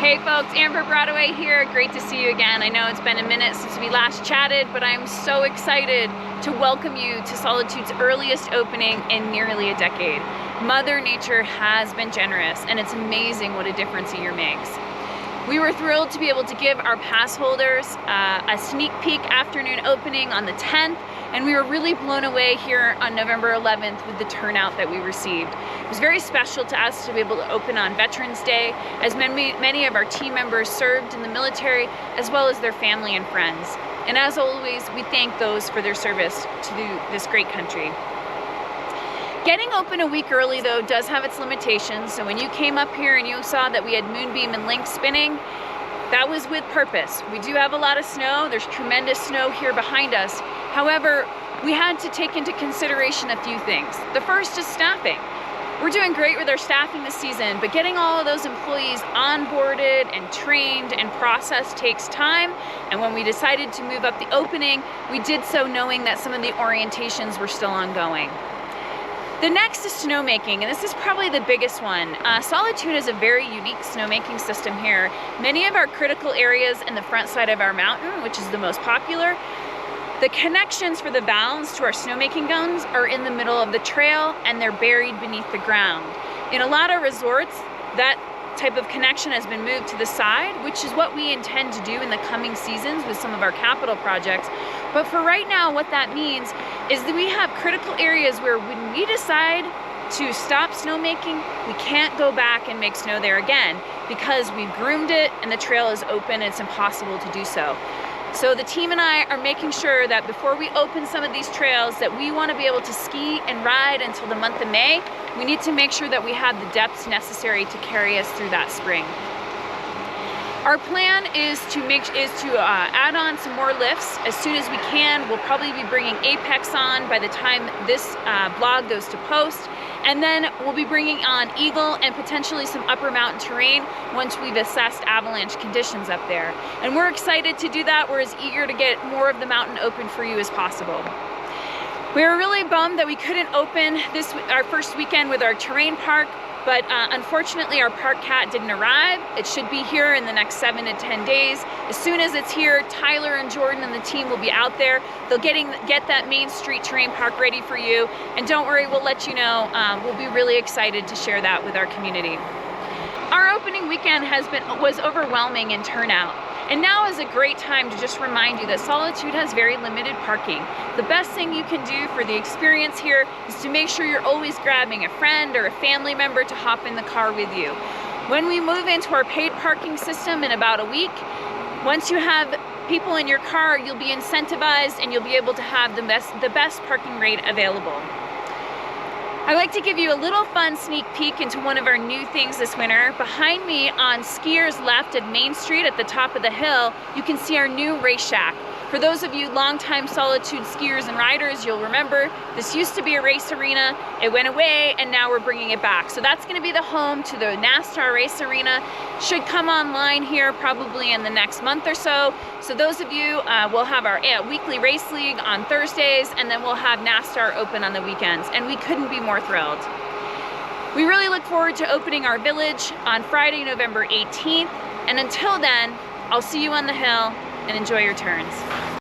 Hey folks, Amber Broadway here. Great to see you again. I know it's been a minute since we last chatted, but I'm so excited to welcome you to Solitude's earliest opening in nearly a decade. Mother Nature has been generous, and it's amazing what a difference a year makes. We were thrilled to be able to give our pass holders a sneak peek afternoon opening on the 10th, and we were really blown away here on November 11th with the turnout that we received. It was very special to us to be able to open on Veterans Day, as many of our team members served in the military, as well as their family and friends. And as always, we thank those for their service to this great country. Getting open a week early, though, does have its limitations. So when you came up here and you saw that we had Moonbeam and Link spinning, that was with purpose. We do have a lot of snow. There's tremendous snow here behind us. However, we had to take into consideration a few things. The first is staffing. We're doing great with our staffing this season, but getting all of those employees onboarded and trained and processed takes time. And when we decided to move up the opening, we did so knowing that some of the orientations were still ongoing. The next is snowmaking, and this is probably the biggest one. Solitude is a very unique snowmaking system here. Many of our critical areas in the front side of our mountain, which is the most popular, the connections for the valves to our snowmaking guns are in the middle of the trail, and they're buried beneath the ground. In a lot of resorts, that type of connection has been moved to the side, which is what we intend to do in the coming seasons with some of our capital projects. But for right now, what that means is that we have critical areas where when we decide to stop snowmaking, we can't go back and make snow there again because we've groomed it and the trail is open. It's impossible to do so. So the team and I are making sure that before we open some of these trails that we want to be able to ski and ride until the month of May, we need to make sure that we have the depths necessary to carry us through that spring. Our plan is to add on some more lifts as soon as we can. We'll probably be bringing Apex on by the time this blog goes to post. And then we'll be bringing on Eagle and potentially some upper mountain terrain once we've assessed avalanche conditions up there. And we're excited to do that. We're as eager to get more of the mountain open for you as possible. We were really bummed that we couldn't open our first weekend with our terrain park, but unfortunately our park cat didn't arrive. It should be here in the next 7 to 10 days. As soon as it's here, Tyler and Jordan and the team will be out there. They'll get that Main Street terrain park ready for you. And don't worry, we'll let you know. We'll be really excited to share that with our community. Our opening weekend was overwhelming in turnout. And now is a great time to just remind you that Solitude has very limited parking. The best thing you can do for the experience here is to make sure you're always grabbing a friend or a family member to hop in the car with you. When we move into our paid parking system in about a week, once you have people in your car, you'll be incentivized and you'll be able to have the best parking rate available. I'd like to give you a little fun sneak peek into one of our new things this winter. Behind me on skiers left at Main Street at the top of the hill, you can see our new race shack. For those of you longtime Solitude skiers and riders, you'll remember this used to be a race arena. It went away and now we're bringing it back. So that's going to be the home to the NASTAR race arena. Should come online here probably in the next month or so. So those of you, we'll have our weekly race league on Thursdays, and then we'll have NASTAR open on the weekends. And we couldn't be more thrilled. We really look forward to opening our village on Friday, November 18th. And until then, I'll see you on the hill and enjoy your turns.